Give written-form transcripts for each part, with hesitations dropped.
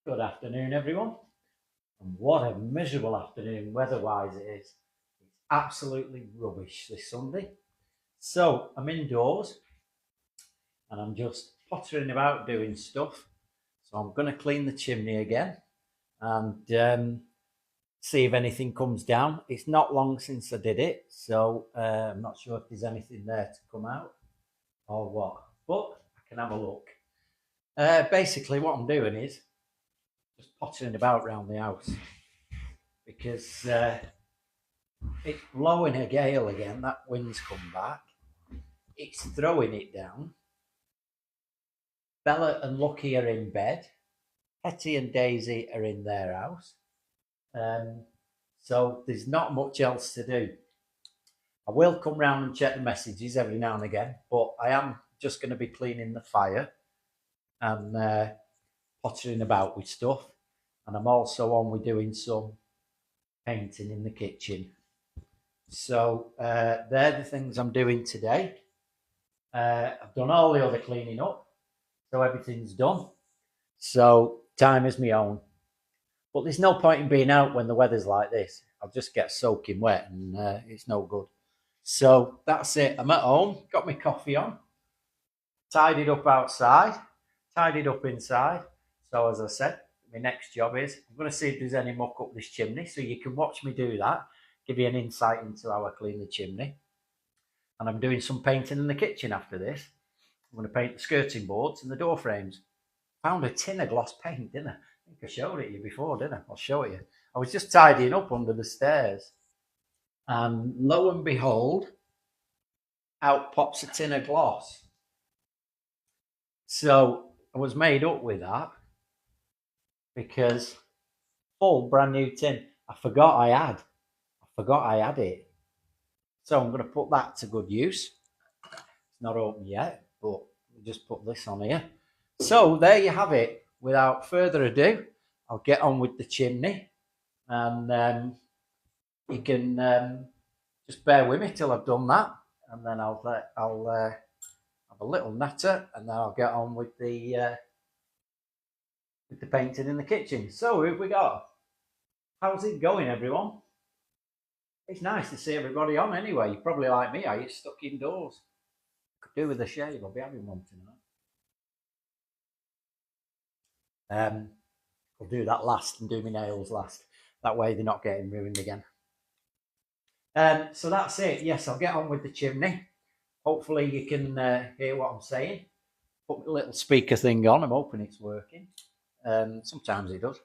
Good afternoon, everyone. And what a miserable afternoon weather-wise it is. It's absolutely rubbish this Sunday. So I'm indoors and I'm just pottering about doing stuff. So I'm going to clean the chimney again and see if anything comes down. It's not long since I did it, so I'm not sure if there's anything there to come out or what, but I can have a look. Basically, what I'm doing is just pottering about around the house because it's blowing a gale again. That wind's come back. It's throwing it down. Bella and Lucky are in bed. Hetty and Daisy are in their house. Um, so there's not much else to do. I will come round and check the messages every now and again, but I am just going to be cleaning the fire and pottering about with stuff. And I'm also on with doing some painting in the kitchen. So they're the things I'm doing today. I've done all the other cleaning up, so everything's done. So time is my own. But there's no point in being out when the weather's like this. I'll just get soaking wet and it's no good. So that's it. I'm at home, got my coffee on, tidied up outside, tidied up inside. So as I said, my next job is I'm going to see if there's any muck up this chimney so you can watch me do that, give you an insight into how I clean the chimney. And I'm doing some painting in the kitchen after this. I'm going to paint the skirting boards and the door frames. Found a tin of gloss paint, didn't I? I think I showed it you before, didn't I? I'll show it you. I was just tidying up under the stairs. And lo and behold, out pops a tin of gloss. So I was made up with that because full brand new tin. I forgot I had it. So I'm going to put that to good use. It's not open yet, but we'll just put this on here. So there you have it. Without further ado, I'll get on with the chimney, and you can just bear with me till I've done that, and then I'll have a little natter, and then I'll get on with the painting in the kitchen. So here we go. How's it going, everyone? It's nice to see everybody on anyway. You're probably like me, are you stuck indoors? Could do with a shave. I'll be having one tonight. I'll do that last and do my nails last. That way they're not getting ruined again. So that's it. Yes, I'll get on with the chimney. Hopefully you can hear what I'm saying. Put my little speaker thing on. I'm hoping it's working. Sometimes it does.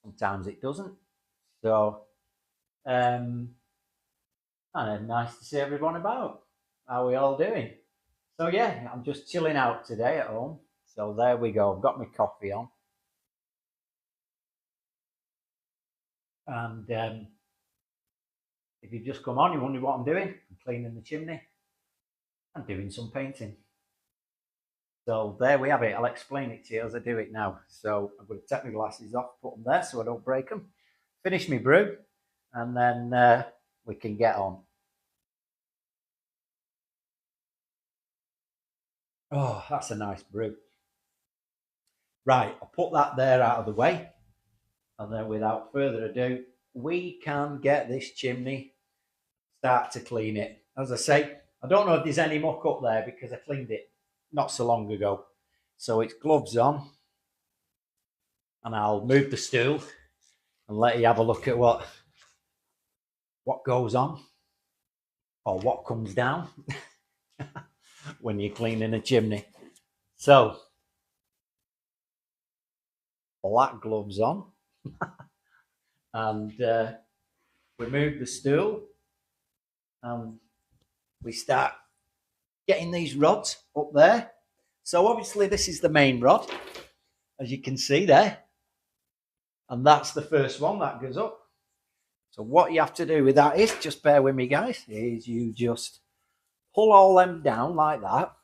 Sometimes it doesn't. So, and nice to see everyone about. How are we all doing? So yeah, I'm just chilling out today at home. So there we go. I've got my coffee on. And if you've just come on, you wonder what I'm doing. I'm cleaning the chimney. I'm doing some painting. So there we have it. I'll explain it to you as I do it now. So I'm going to take my glasses off, put them there so I don't break them. Finish my brew, and then we can get on. Oh, that's a nice brew. Right, I'll put that there out of the way. And then without further ado, we can get this chimney, start to clean it. As I say, I don't know if there's any muck up there because I cleaned it not so long ago. So it's gloves on. And I'll move the stool and let you have a look at what goes on or what comes down when you're cleaning a chimney. So, black gloves on. And we move the stool and we start getting these rods up there. So obviously this is the main rod, as you can see there. And that's the first one that goes up. So what you have to do with that is, just bear with me guys, is you just pull all them down like that,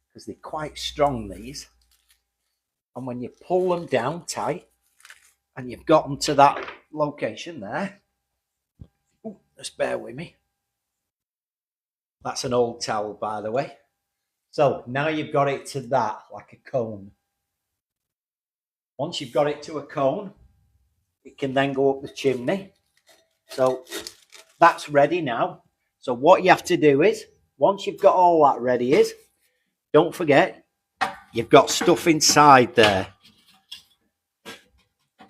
because they're quite strong, these. And when you pull them down tight, and you've got them to that location there, just bear with me. That's an old towel, by the way. So now you've got it to that, like a cone. Once you've got it to a cone, it can then go up the chimney. So that's ready now. So what you have to do is, once you've got all that ready is, don't forget, you've got stuff inside there.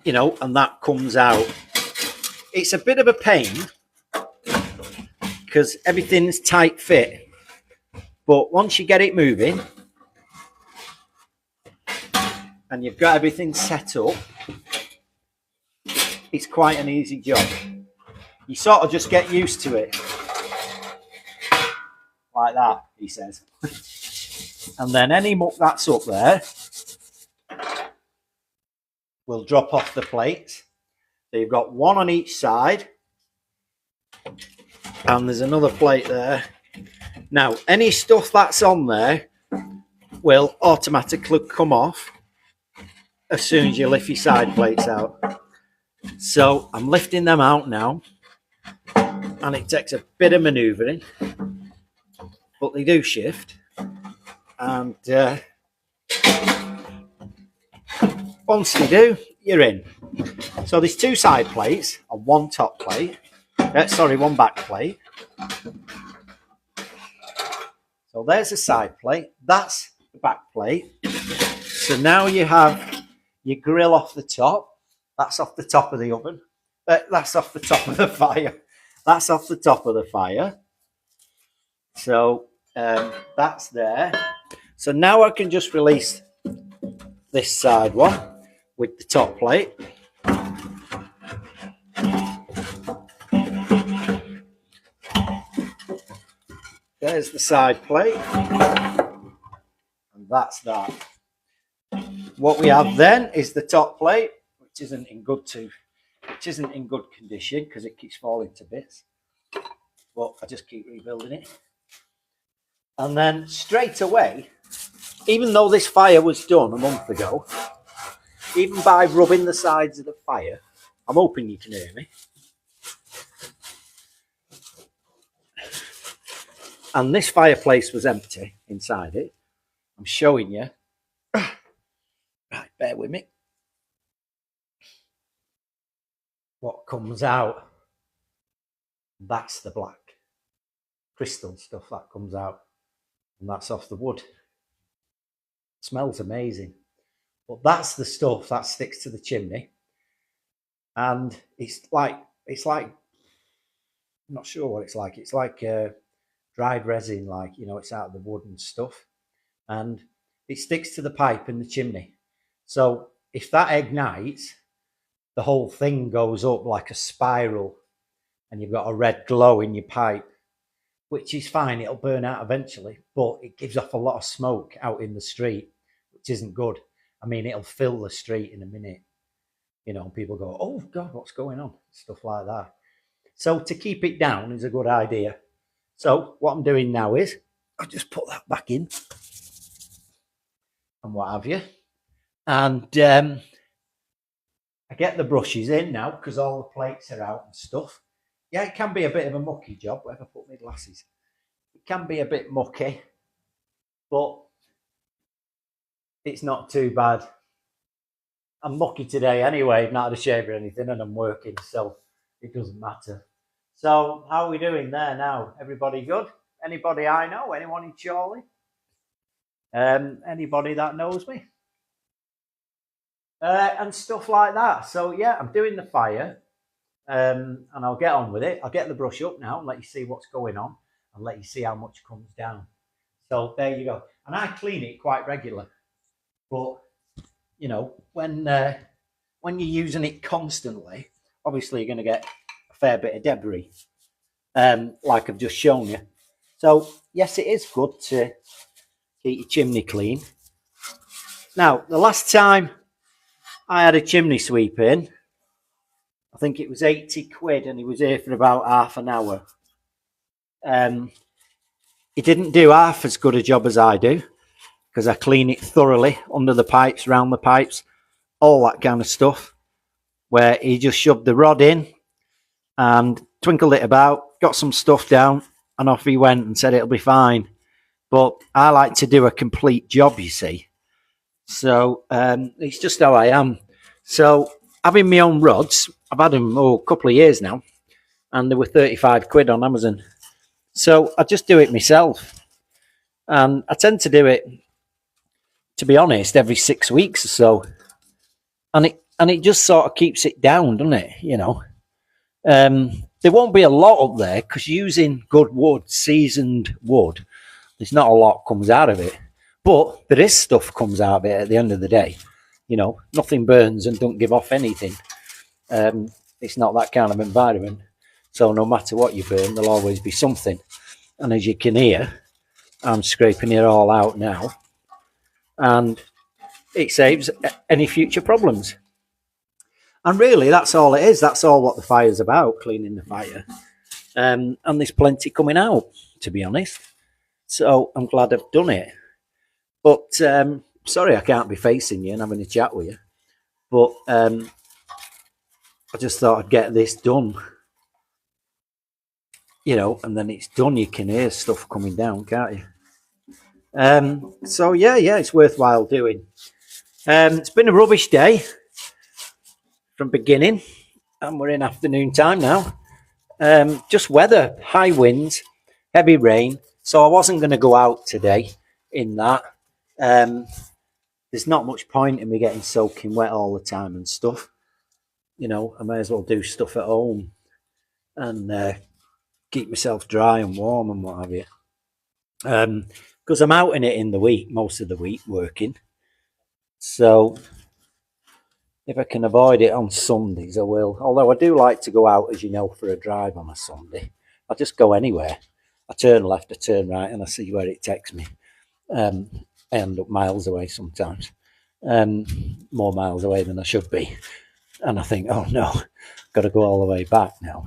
You know, and that comes out. It's a bit of a pain because everything's tight fit. But once you get it moving and you've got everything set up, it's quite an easy job. You sort of just get used to it. Like that, he says. And then any muck that's up there will drop off the plates. So you've got one on each side. And there's another plate there. Now, any stuff that's on there will automatically come off as soon as you lift your side plates out. So I'm lifting them out now. And it takes a bit of manoeuvring. But they do shift. And once they do, you're in. So there's two side plates and one top plate. One back plate. So there's the side plate. That's the back plate. So now you have your grill off the top. That's off the top of the oven. That's off the top of the fire. That's off the top of the fire. So that's there. So now I can just release this side one with the top plate. There's the side plate. And that's that. What we have then is the top plate, which isn't in good condition because it keeps falling to bits. But I just keep rebuilding it. And then straight away, even though this fire was done a month ago, even by rubbing the sides of the fire, I'm hoping you can hear me. And this fireplace was empty inside it. I'm showing you. Right, bear with me. What comes out, that's the black crystal stuff that comes out. And that's off the wood. It smells amazing. But that's the stuff that sticks to the chimney. And it's like, I'm not sure what it's like. It's like dried resin, like, you know, it's out of the wood and stuff. And it sticks to the pipe in the chimney. So if that ignites, the whole thing goes up like a spiral. And you've got a red glow in your pipe. Which is fine, it'll burn out eventually, but it gives off a lot of smoke out in the street, which isn't good. I mean, it'll fill the street in a minute. You know, people go, oh God, what's going on? Stuff like that. So to keep it down is a good idea. So what I'm doing now is, I just put that back in and what have you. And I get the brushes in now because all the plates are out and stuff. Yeah, it can be a bit of a mucky job. Where have I put my glasses? It can be a bit mucky, but it's not too bad. I'm mucky today anyway. I've not had a shave or anything, and I'm working, so it doesn't matter. So how are we doing there now? Everybody good? Anybody I know? Anyone in Chorley? Anybody that knows me? And stuff like that. So yeah, I'm doing the fire. And I'll get on with it. I'll get the brush up now and let you see what's going on and let you see how much comes down. So there you go. And I clean it quite regular. But, you know, when you're using it constantly, obviously you're going to get a fair bit of debris, like I've just shown you. So, yes, it is good to keep your chimney clean. Now, the last time I had a chimney sweep in, I think it was 80 quid and he was here for about half an hour. He didn't do half as good a job as I do because I clean it thoroughly under the pipes, round the pipes, all that kind of stuff, where he just shoved the rod in and twinkled it about, got some stuff down and off he went and said it'll be fine. But I like to do a complete job, you see. So it's just how I am. So having my own rods, I've had them a couple of years now, and they were 35 quid on Amazon. So I just do it myself, and I tend to do it, to be honest, every 6 weeks or so, and it just sort of keeps it down, doesn't it? There won't be a lot up there because using good wood, seasoned wood, there's not a lot comes out of it, but there is stuff comes out of it at the end of the day. Nothing burns and don't give off anything. It's not that kind of environment. So no matter what you burn, there'll always be something. And as you can hear, I'm scraping it all out now. And it saves any future problems. And really, that's all it is. That's all what the fire's about, cleaning the fire. And there's plenty coming out, to be honest. So I'm glad I've done it. But sorry I can't be facing you and having a chat with you. But I just thought I'd get this done. And then it's done. You can hear stuff coming down, can't you? So yeah, it's worthwhile doing. It's been a rubbish day from beginning, and we're in afternoon time now. Just weather, high winds, heavy rain. So I wasn't going to go out today in that. There's not much point in me getting soaking wet all the time and stuff. I may as well do stuff at home and keep myself dry and warm and what have you. Because I'm out in it in the week, most of the week working. So if I can avoid it on Sundays, I will. Although I do like to go out, as you know, for a drive on a Sunday. I just go anywhere. I turn left, I turn right, and I see where it takes me. I end up miles away sometimes, more miles away than I should be. And I think, oh no, got to go all the way back now.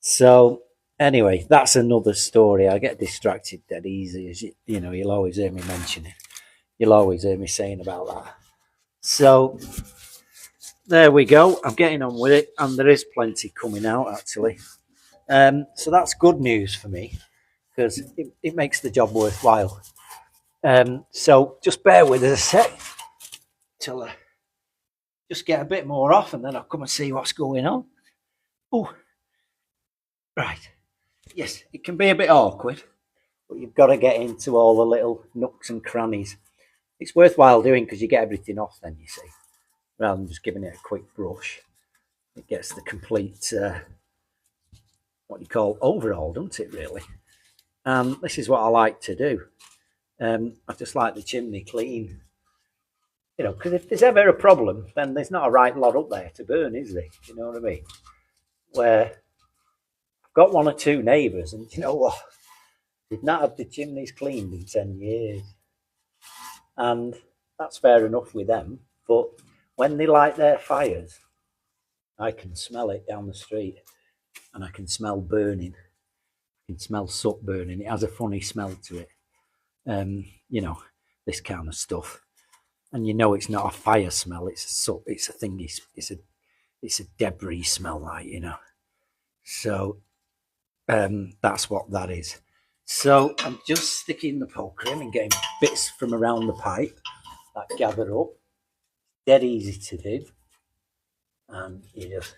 So anyway, that's another story. I get distracted dead easy, as you'll always hear me mention it. You'll always hear me saying about that. So there we go. I'm getting on with it, and there is plenty coming out actually. So that's good news for me because it makes the job worthwhile. So just bear with us a sec till I just get a bit more off, and then I'll come and see what's going on. Oh, right. Yes, it can be a bit awkward, but you've got to get into all the little nooks and crannies. It's worthwhile doing because you get everything off then, you see, rather than just giving it a quick brush. It gets the complete, what you call overhaul, doesn't it, really? And this is what I like to do. I just like the chimney clean. Because if there's ever a problem, then there's not a right lot up there to burn, is there? You know what I mean? Where I've got one or two neighbours, and you know what? They've not had the chimneys cleaned in 10 years. And that's fair enough with them. But when they light their fires, I can smell it down the street, and I can smell burning. I can smell soot burning. It has a funny smell to it. This kind of stuff. And it's not a fire smell. It's a soot. It's a thing. It's a debris smell, like. So that's what that is. So I'm just sticking the poker in and getting bits from around the pipe that gather up. Dead easy to do. And you just,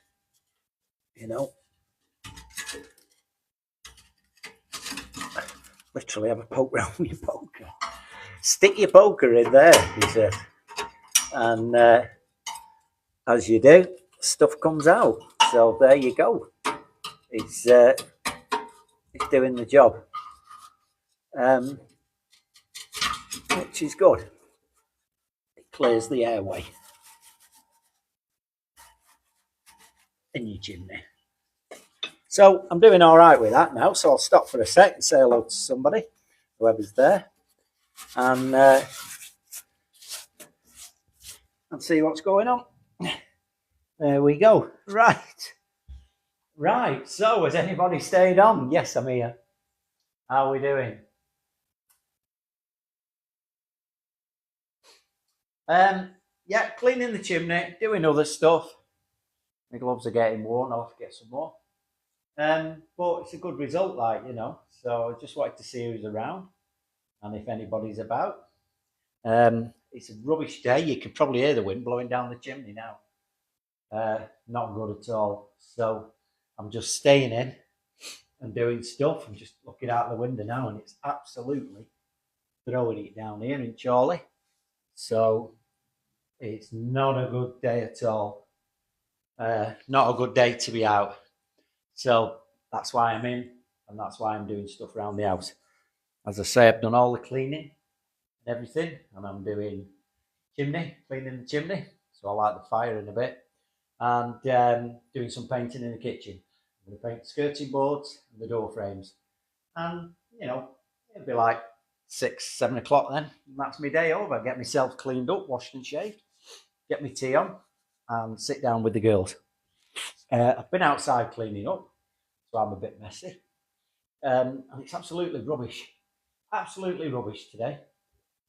literally have a poke round with your poker. Stick your poker in there, he said. And as you do, stuff comes out. So there you go. It's doing the job, which is good. It clears the airway in your chimney. So I'm doing all right with that now. So I'll stop for a sec and say hello to somebody, whoever's there, and see what's going on. There we go. Right. So has anybody stayed on? Yes, I'm here. How are we doing? Yeah, cleaning the chimney, doing other stuff. My gloves are getting worn. I'll have to get some more. But it's a good result, So I just wanted to see who's around and if anybody's about. It's a rubbish day. You can probably hear the wind blowing down the chimney now. Not good at all. So I'm just staying in and doing stuff. I'm just looking out the window now, and it's absolutely throwing it down here in Chorley. So it's not a good day at all. Not a good day to be out. So that's why I'm in, and that's why I'm doing stuff around the house. As I say, I've done all the cleaning and everything, and I'm doing cleaning the chimney. So I light the fire in a bit, and doing some painting in the kitchen. I'm going to paint the skirting boards and the door frames, and it'll be like 6, 7 o'clock then. And that's my day over. Get myself cleaned up, washed and shaved, get my tea on, and sit down with the girls. I've been outside cleaning up, so I'm a bit messy, and it's absolutely rubbish today.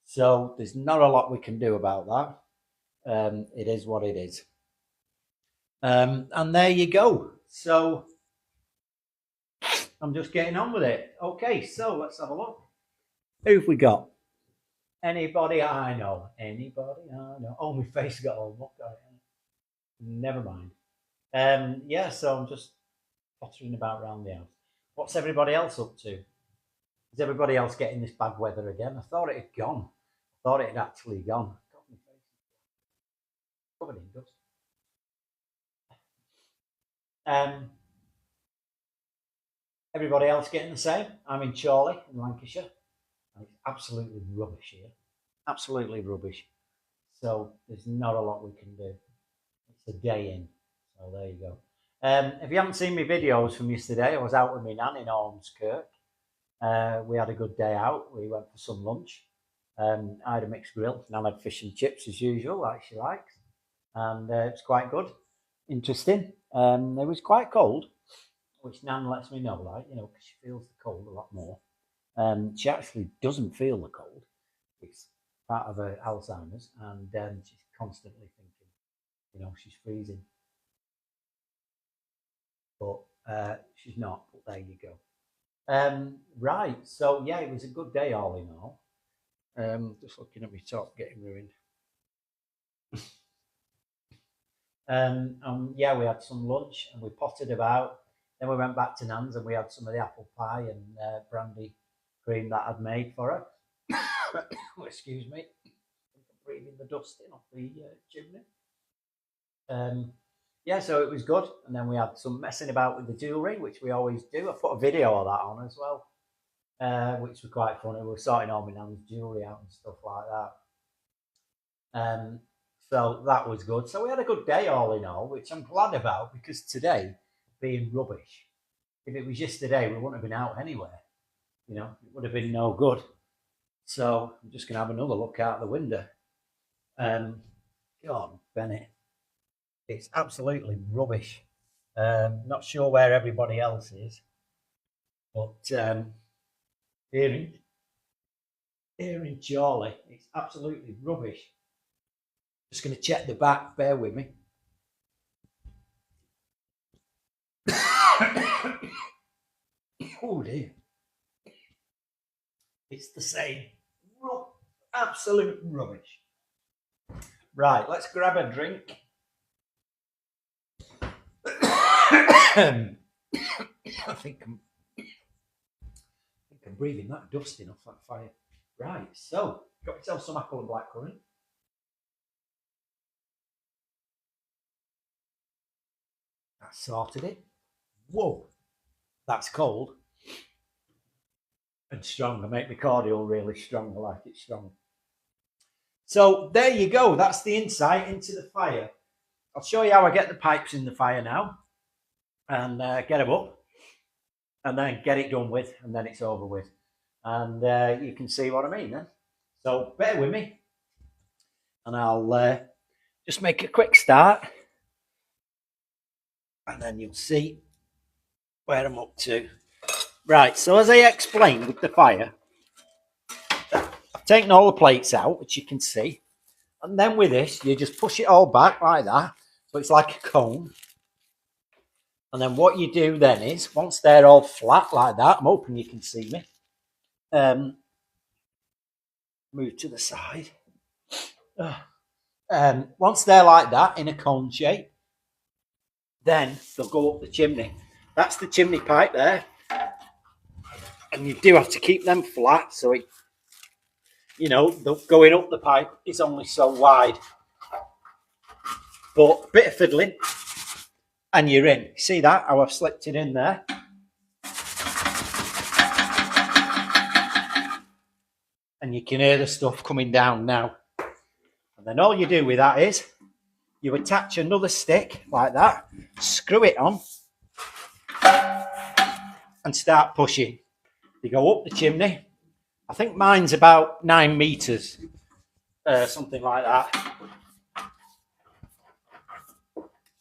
So there's not a lot we can do about that. It is what it is. And there you go. So I'm just getting on with it. Okay, so let's have a look. Who've we got? Anybody I know? Anybody I know? Oh, my face got all mucked out. Never mind. Yeah, so I'm just pottering about around the house. What's everybody else up to? Is everybody else getting this bad weather again? I thought it had gone. I thought it had actually gone. Got my face covered in dust. Everybody else getting the same? I'm in Chorley in Lancashire, and it's absolutely rubbish here. Absolutely rubbish. So there's not a lot we can do. It's a day in. So there you go. If you haven't seen my videos from yesterday, I was out with my nan in Ormskirk. We had a good day out. We went for some lunch. I had a mixed grill. Nan had fish and chips as usual, like she likes. And it was quite good. Interesting. It was quite cold, which Nan lets me know, because she feels the cold a lot more. She actually doesn't feel the cold. It's part of her Alzheimer's, and she's constantly thinking, she's freezing. But she's not, but there you go. Right, so yeah, it was a good day all in all. Just looking at my top getting ruined. And yeah, we had some lunch and we potted about. Then we went back to Nan's and we had some of the apple pie and brandy cream that I'd made for her. Excuse me. I'm breathing the dust in off the chimney. Yeah, so it was good. And then we had some messing about with the jewellery, which we always do. I put a video of that on as well, which was quite funny. We were sorting all my nan's jewellery out and stuff like that. So that was good. So we had a good day all in all, which I'm glad about, because today being rubbish, if it was yesterday, we wouldn't have been out anywhere. It would have been no good. So I'm just going to have another look out the window. God, Bennett, it's absolutely rubbish. Not sure where everybody else is, but here in Chorley, it's absolutely rubbish. Just going to check the back. Bear with me. Oh dear. It's the same. Absolute rubbish. Right, let's grab a drink. I think I'm breathing that dust in off that fire. Right, so got myself some apple and blackcurrant. That sorted it. Whoa, that's cold and strong. I make my cordial really strong. I like it strong. So there you go. That's the insight into the fire. I'll show you how I get the pipes in the fire now, and get them up, and then get it done with, and then it's over with. And you can see what I mean then. So bear with me, and I'll just make a quick start, and then you'll see where I'm up to. Right, so as I explained with the fire, I've taken all the plates out, which you can see, and then with this, you just push it all back like that, so it's like a cone. And then what you do then is, once they're all flat like that, I'm hoping you can see me, move to the side. Once they're like that in a cone shape, then they'll go up the chimney. That's the chimney pipe there, and you do have to keep them flat so it, the going up the pipe is only so wide. But a bit of fiddling and you're in. See that? How I've slipped it in there. And you can hear the stuff coming down now. And then all you do with that is you attach another stick like that, screw it on, and start pushing. You go up the chimney. I think mine's about 9 meters, something like that.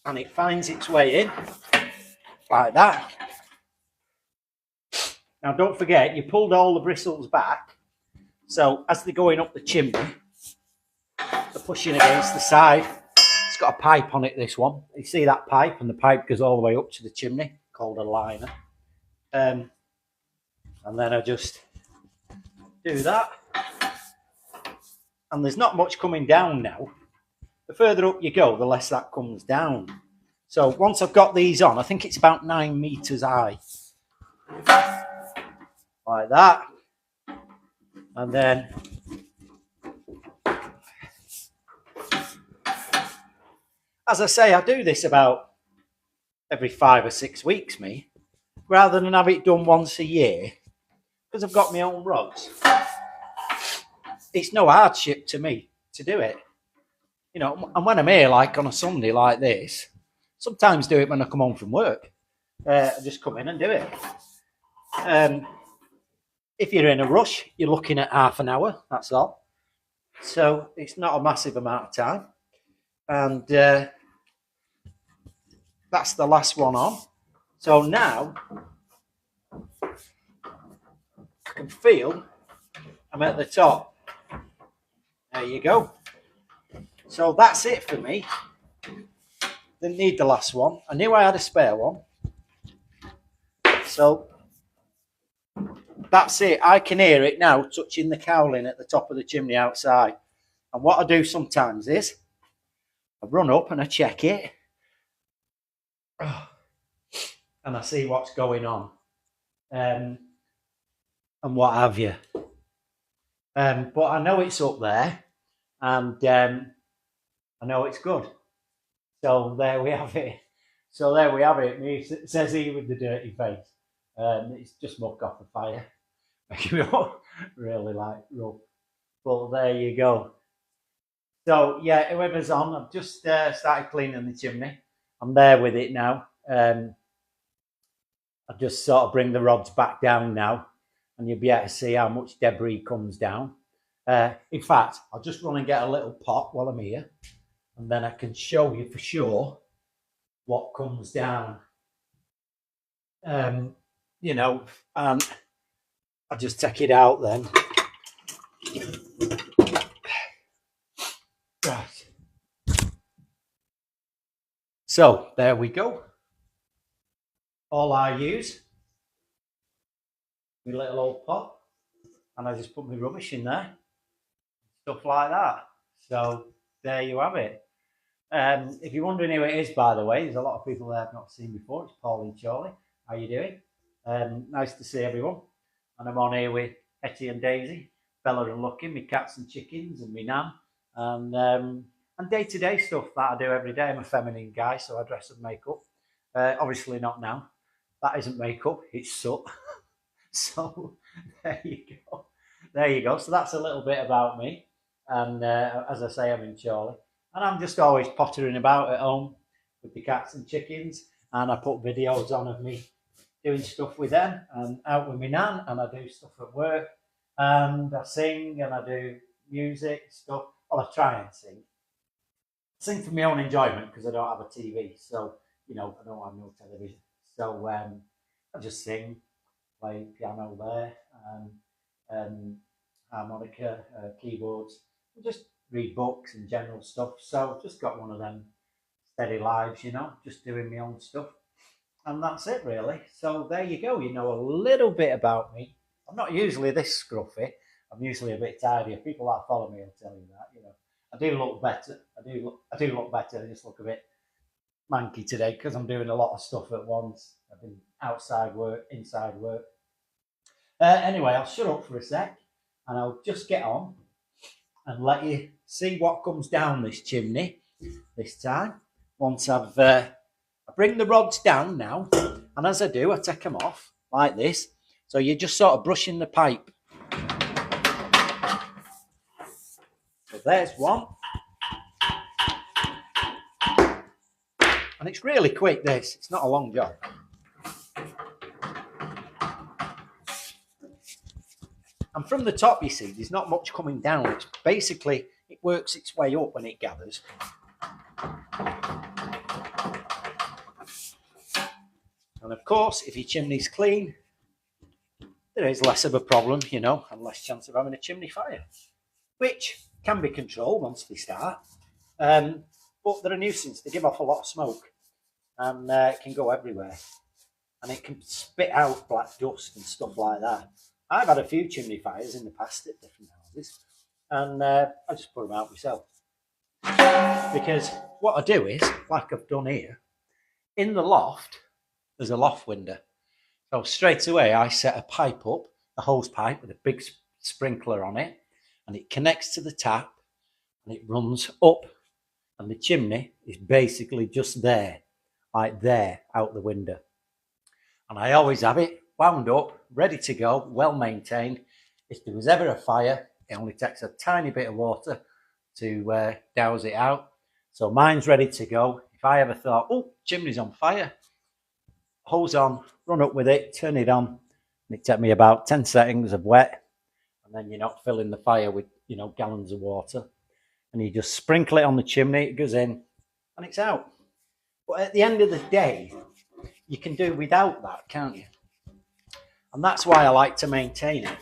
And it finds its way in like that. Now don't forget, you pulled all the bristles back. So as they're going up the chimney, they're pushing against the side. It's got a pipe on it, this one. You see that pipe? And the pipe goes all the way up to the chimney, called a liner. And then I just do that. And there's not much coming down now. The further up you go, the less that comes down. So once I've got these on, I think it's about 9 meters high. Like that. And then as I say, I do this about every 5 or 6 weeks, me, rather than have it done once a year, because I've got my own rods. It's no hardship to me to do it. And when I'm here, like on a Sunday like this, sometimes do it when I come home from work. I just come in and do it. If you're in a rush, you're looking at half an hour, that's all. So it's not a massive amount of time. And that's the last one on. So now I can feel I'm at the top. There you go. So that's it for me. Didn't need the last one. I knew I had a spare one. So that's it. I can hear it now touching the cowling at the top of the chimney outside. And what I do sometimes is I run up and I check it. And I see what's going on. And what have you. But I know it's up there. And I know it's good. So there we have it. It says he with the dirty face. It's just muck off the fire. Making me really like rough. But there you go. So yeah, whoever's on, I've just started cleaning the chimney. I'm there with it now. I just sort of bring the rods back down now, and you'll be able to see how much debris comes down. In fact, I'll just run and get a little pot while I'm here, and then I can show you for sure what comes down. And I'll just take it out then. Right. So there we go. All I use, my little old pot, and I just put my rubbish in there, stuff like that. So there you have it. If you're wondering who it is, by the way, there's a lot of people there I've not seen before. It's Paul and Chorley. How you doing? Nice to see everyone. And I'm on here with Hetty and Daisy, Bella and Lucky, my cats and chickens, and my nan, and day-to-day stuff that I do every day. I'm a feminine guy, so I dress and make up. Obviously not now. That isn't makeup, it's soot. So there you go. There you go. So that's a little bit about me. And as I say, I'm in Chorley. And I'm just always pottering about at home with the cats and chickens. And I put videos on of me doing stuff with them and out with my nan. And I do stuff at work. And I sing and I do music stuff. Well, I try and sing. I sing for my own enjoyment because I don't have a TV. So, I don't have no television. So I just sing, play piano there, harmonica, keyboards, and just read books and general stuff. So just got one of them steady lives, just doing my own stuff. And that's it really. So there you go. You know a little bit about me. I'm not usually this scruffy. I'm usually a bit tidier. People that follow me will tell you that, I do look better. I do look better. I just look a bit manky today because I'm doing a lot of stuff at once. I've been outside work, inside work. Anyway, I'll shut up for a sec and I'll just get on and let you see what comes down this chimney this time. Once I bring the rods down now, and as I do, I take them off like this. So you're just sort of brushing the pipe. So there's one. And it's really quick, this. It's not a long job. And from the top, you see, there's not much coming down. It's basically, it works its way up when it gathers. And of course, if your chimney's clean, there is less of a problem, you know, and less chance of having a chimney fire, which can be controlled once they start. But they're a nuisance. They give off a lot of smoke and it can go everywhere. And it can spit out black dust and stuff like that. I've had a few chimney fires in the past at different houses, and I just put them out myself. Because what I do is, like I've done here, in the loft, there's a loft window. So straight away, I set a pipe up, a hose pipe with a big sprinkler on it, and it connects to the tap, and it runs up, and the chimney is basically just there, like there, out the window. And I always have it wound up, ready to go, well maintained. If there was ever a fire, it only takes a tiny bit of water to douse it out. So mine's ready to go. If I ever thought, oh, chimney's on fire, hose on, run up with it, turn it on, and it took me about 10 seconds of wet, and then you're not filling the fire with, you know, gallons of water. And you just sprinkle it on the chimney, it goes in, and it's out. But at the end of the day, you can do without that, can't you? And that's why I like to maintain it.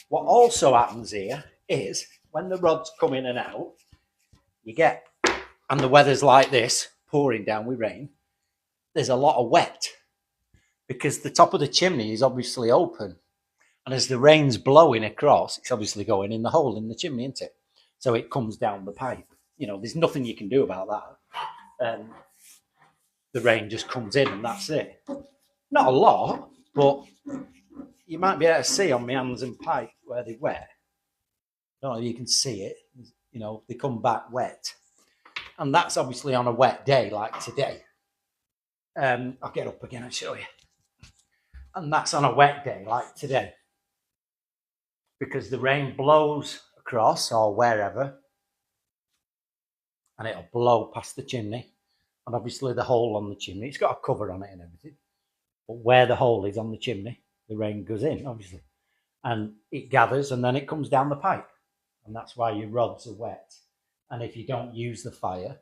What also happens here is when the rods come in and out, you get, and the weather's like this, pouring down with rain, there's a lot of wet because the top of the chimney is obviously open. And as the rain's blowing across, it's obviously going in the hole in the chimney, isn't it? So it comes down the pipe. You know, there's nothing you can do about that. The rain just comes in and that's it. Not a lot, but you might be able to see on my hands and pipe where they're wet. I don't know if you can see it. You know, they come back wet. And that's obviously on a wet day like today. I'll get up again and show you. And that's on a wet day like today. Because the rain blows across or wherever, and it'll blow past the chimney. And obviously the hole on the chimney, it's got a cover on it and everything. But where the hole is on the chimney, the rain goes in, obviously. And it gathers and then it comes down the pipe. And that's why your rods are wet. And if you don't use the fire,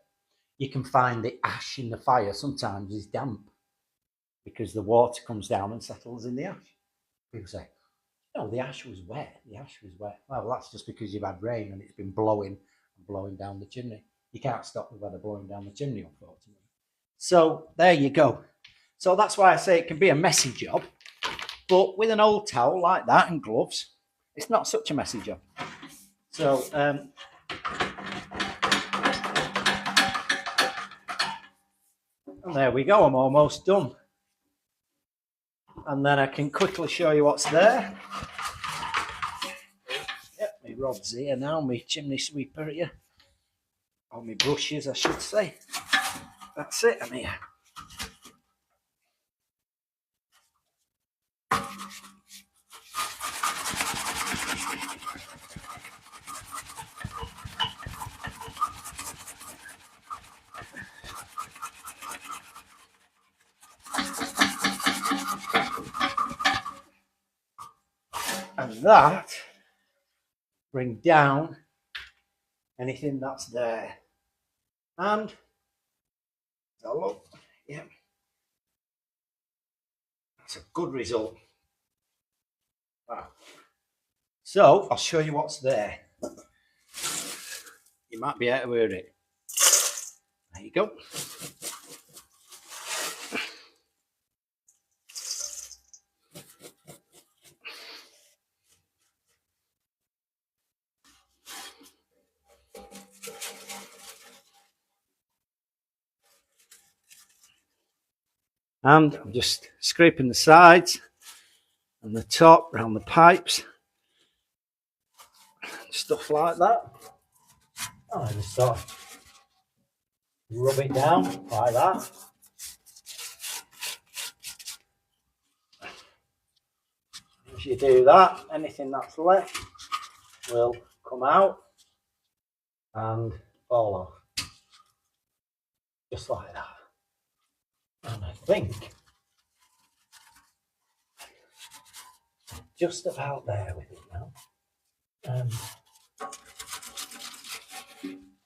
you can find the ash in the fire sometimes is damp because the water comes down and settles in the ash. People say, no, the ash was wet. The ash was wet. Well, that's just because you've had rain and it's been blowing and blowing down the chimney. You can't stop the weather blowing down the chimney, unfortunately. So there you go. So that's why I say it can be a messy job. But with an old towel like that and gloves, it's not such a messy job. So, and there we go. I'm almost done. And then I can quickly show you what's there. Yep, my rod's here now, my chimney sweeper here. Or my brushes, I should say. That's it, I'm here. And that bring down anything that's there. And so look, yeah, that's a good result. Wow. So I'll show you what's there. You might be able to hear it. There you go. And I'm just scraping the sides and the top around the pipes, stuff like that. And I just sort of rub it down like that. As you do that, anything that's left will come out and fall off, just like that. And I think just about there with it now.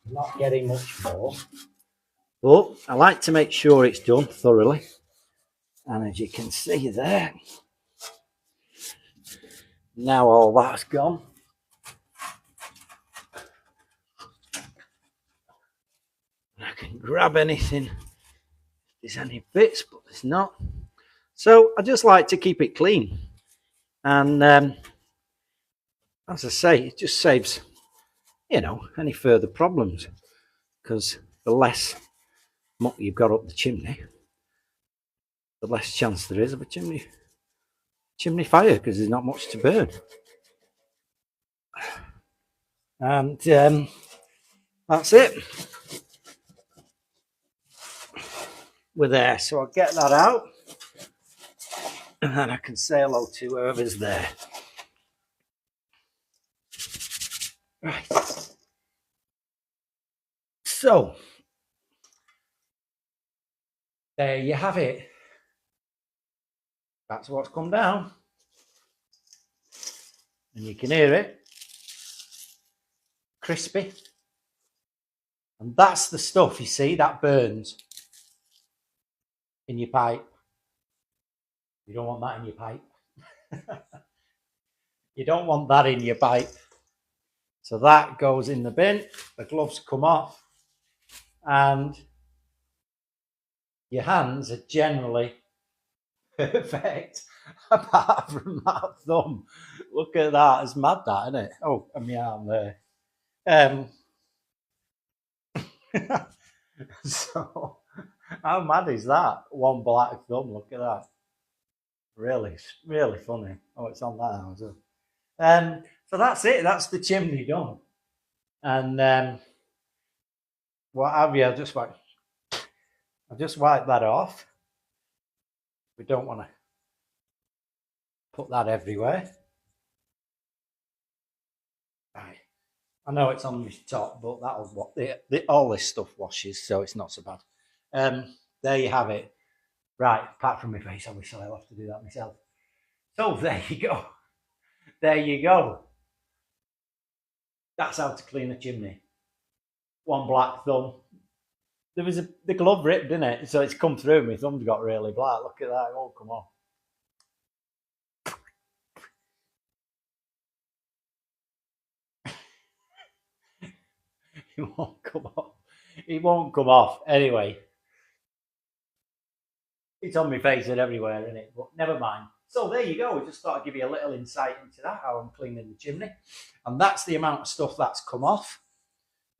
Not getting much more, but I like to make sure it's done thoroughly. And as you can see there, now all that's gone. I can grab anything if there's any bits, but there's not. So I just like to keep it clean. And as I say, it just saves, any further problems. Because the less muck you've got up the chimney, the less chance there is of a chimney fire, because there's not much to burn. And that's it. We're there, so I'll get that out, and then I can say hello to whoever's there. Right. So there you have it. That's what's come down. And you can hear it. Crispy. And that's the stuff, you see, that burns in your pipe. You don't want that in your pipe. You don't want that in your pipe. So that goes in the bin. The gloves come off. And your hands are generally perfect, apart from that thumb. Look at that. It's mad, that, isn't it? Oh, and my arm there. So, how mad is that? One black thumb. Look at that. Really, really funny. Oh, it's on that now as well. So that's it. That's the chimney done. And what have you? I'll just wipe that off. We don't want to put that everywhere. Right. I know it's on the top, but that'll what all this stuff washes, so it's not so bad. There you have it. Right, apart from my face, obviously I'll have to do that myself. So there you go. There you go. That's how to clean a chimney. One black thumb. There was the glove ripped, didn't it? So it's come through. My thumb's got really black. Look at that. Oh, come on. It won't come off. It won't come off. Anyway, it's on my face and everywhere, isn't it? But never mind. So there you go. I just thought I'd give you a little insight into that, how I'm cleaning the chimney. And that's the amount of stuff that's come off.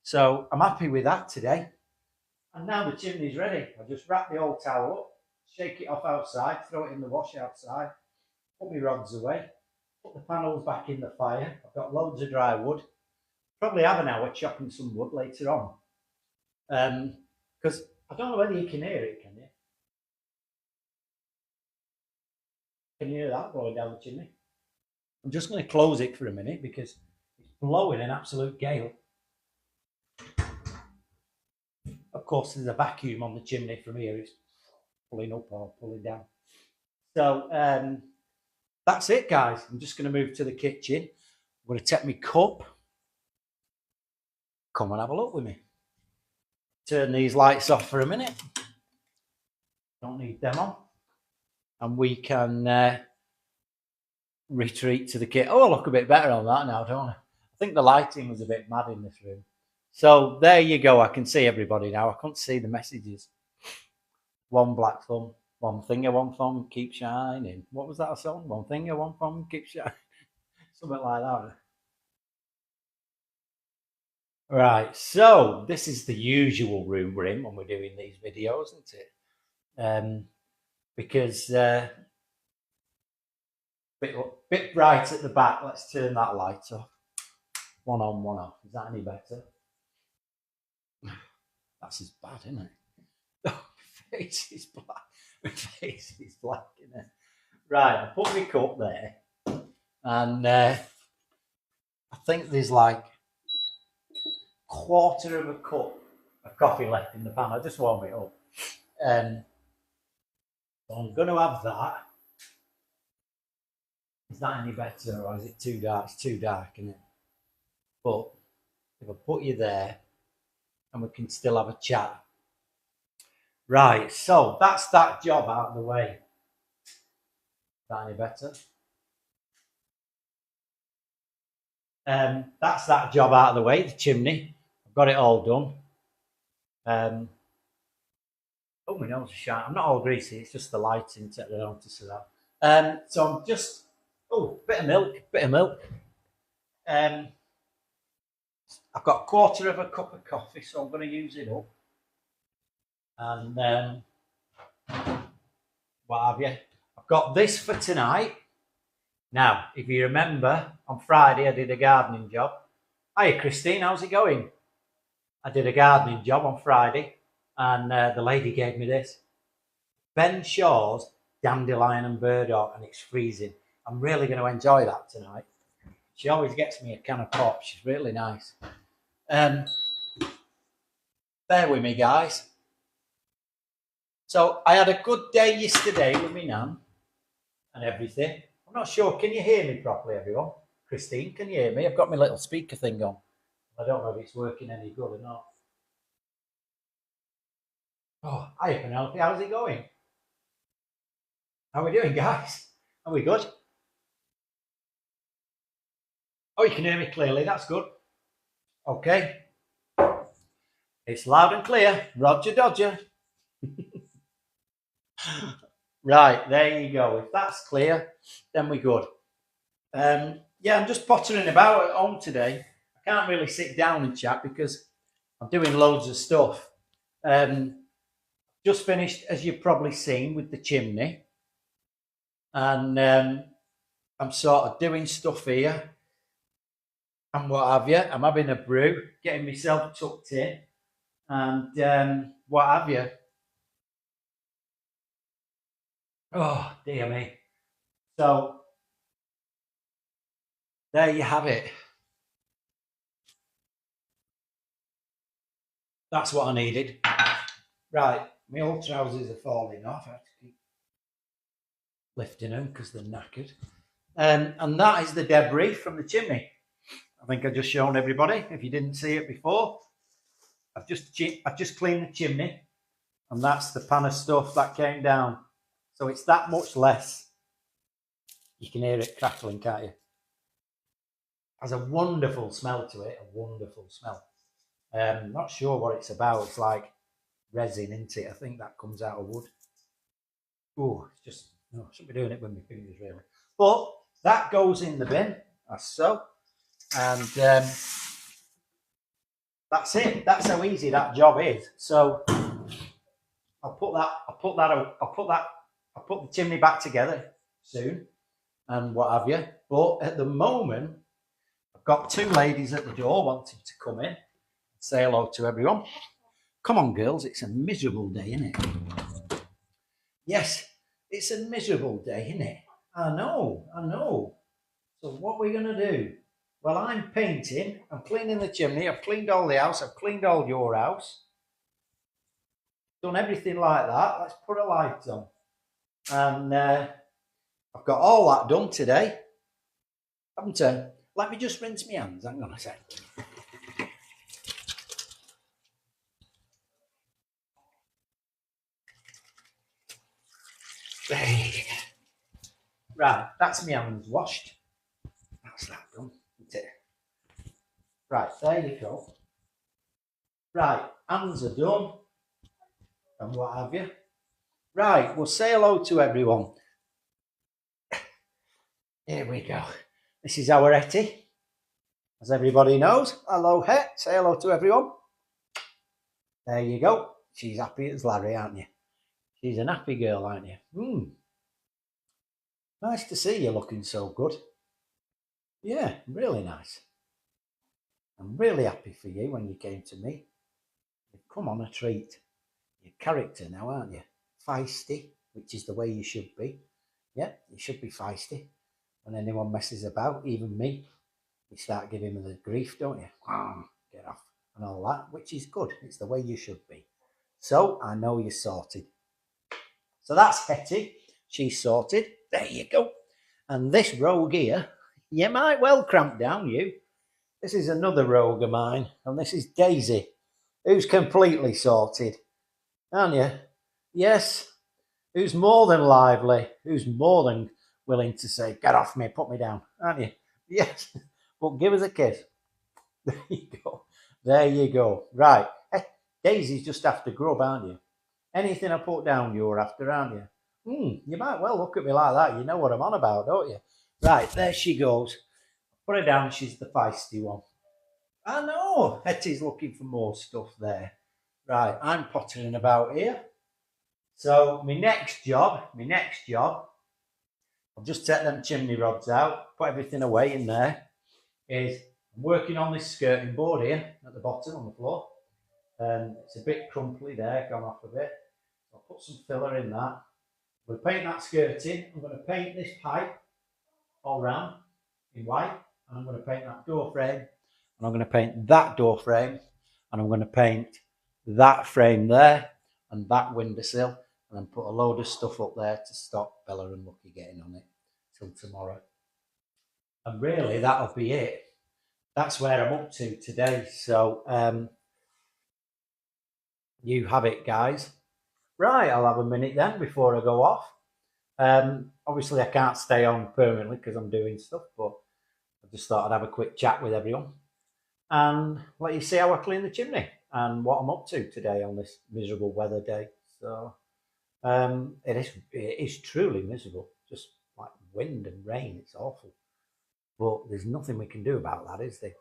So I'm happy with that today. And now the chimney's ready. I just wrap the old towel up, shake it off outside, throw it in the wash outside, put my rods away, put the panels back in the fire. I've got loads of dry wood. Probably have an hour chopping some wood later on. Because I don't know whether you can hear it, can you? Can you hear that blowing down the chimney? I'm just going to close it for a minute because it's blowing an absolute gale. Of course, there's a vacuum on the chimney from here. It's pulling up or pulling down. So that's it, guys. I'm just going to move to the kitchen. I'm going to take my cup. Come and have a look with me. Turn these lights off for a minute. Don't need them on. And we can retreat to the kitchen. Oh, I look a bit better on that now, don't I? I think the lighting was a bit mad in this room. So there you go. I can see everybody now. I can't see the messages. One black thumb, one finger, one thumb, keep shining. What was that song? One finger, one thumb, keep shining. Something like that. Right. So this is the usual room we're in when we're doing these videos, isn't it? because bit bright at the back. Let's turn that light off. One on, one off. Is that any better? That's as bad, isn't it? Oh, my face is black. My face is black, isn't it? Right, I put my cup there, and I think there's like quarter of a cup of coffee left in the pan. I just warm it up. So I'm going to have that. Is that any better, or is it too dark? It's too dark, isn't it? But if I put you there, and we can still have a chat. Right, so that's that job out of the way. Is that any better? That's that job out of the way, the chimney. I've got it all done. Oh, my nose is sharp. I'm not all greasy, it's just the lighting that I notice of that. So I'm just, bit of milk. I've got a quarter of a cup of coffee, so I'm going to use it up. And what have you? I've got this for tonight. Now, if you remember, on Friday I did a gardening job. Hiya, Christine, how's it going? I did a gardening job on Friday, and the lady gave me this. Ben Shaw's Dandelion and Burdock, and it's freezing. I'm really going to enjoy that tonight. She always gets me a can of pop. She's really nice. Bear with me, guys. So I had a good day yesterday with my nan and everything. I'm not sure. Can you hear me properly, everyone? Christine, can you hear me? I've got my little speaker thing on. I don't know if it's working any good or not. Oh, hi, Penelope. How's it going? How are we doing, guys? Are we good? Oh, you can hear me clearly. That's good. Okay. It's loud and clear. Roger Dodger. Right, there you go. If that's clear, then we're good. Yeah, I'm just pottering about at home today. I can't really sit down and chat because I'm doing loads of stuff. Just finished, as you've probably seen, with the chimney. And I'm sort of doing stuff here and what have you. I'm having a brew, getting myself tucked in and what have you. Oh, dear me. So, there you have it. That's what I needed. Right, my old trousers are falling off. I have to keep lifting them because they're knackered. And that is the debris from the chimney. I think I've just shown everybody, if you didn't see it before. I've just cleaned the chimney, and that's the pan of stuff that came down. So it's that much less. You can hear it crackling, can't you? Has a wonderful smell to it, a wonderful smell. Not sure what it's about. It's like resin, isn't it? I think that comes out of wood. Oh, it's just, no, I shouldn't be doing it with my fingers, really. But that goes in the bin, as so. And that's it. That's how easy that job is. So I'll put the chimney back together soon and what have you. But at the moment, I've got two ladies at the door wanting to come in and say hello to everyone. Come on, girls, it's a miserable day, isn't it? Yes, it's a miserable day, isn't it? I know. So what are we going to do? Well, I'm painting, I'm cleaning the chimney, I've cleaned all the house, I've cleaned all your house. Done everything like that. Let's put a light on. And I've got all that done today, haven't I? Let me just rinse my hands, hang on a sec. There you go. Right, that's my hands washed. That's that done, isn't it? Right, there you go. Right, hands are done. And what have you. Right, we'll say hello to everyone. Here we go. This is our Hetty. As everybody knows. Hello, Het. Say hello to everyone. There you go. She's happy as Larry, aren't you? She's an happy girl, aren't you? Nice to see you looking so good. Yeah, really nice. I'm really happy for you when you came to me. You've come on a treat. Your character now, aren't you? Feisty, which is the way you should be. Yeah, you should be feisty. When anyone messes about, even me, you start giving them the grief, don't you? Get off and all that, which is good. It's the way you should be. So I know you're sorted. So that's Hetty. She's sorted. There you go. And this rogue here, you might well cramp down, you. This is another rogue of mine, and this is Daisy, who's completely sorted, aren't you? Yes, who's more than lively, who's more than willing to say, get off me, put me down, aren't you? Yes, but give us a kiss. There you go. There you go. Right. Hey, Daisy's just after grub, aren't you? Anything I put down, you're after, aren't you? You might well look at me like that. You know what I'm on about, don't you? Right, there she goes. Put her down. She's the feisty one. I know. Hetty's looking for more stuff there. Right, I'm pottering about here. So my next job, I'll just take them chimney rods out, put everything away in there, is I'm working on this skirting board here at the bottom on the floor. It's a bit crumply there, gone off a bit. I'll put some filler in that. I'm going to paint that skirting. I'm going to paint this pipe all round in white. And I'm going to paint that door frame. And I'm going to paint that door frame. And I'm going to paint that frame there and that windowsill. And then put a load of stuff up there to stop Bella and Lucky getting on it till tomorrow. And really, that'll be it. That's where I'm up to today. So you have it, guys. Right, I'll have a minute then before I go off. Obviously, I can't stay on permanently because I'm doing stuff, but I just thought I'd have a quick chat with everyone and let you see how I clean the chimney and what I'm up to today on this miserable weather day. So it is truly miserable, just like wind and rain. It's awful, but there's nothing we can do about that, is there?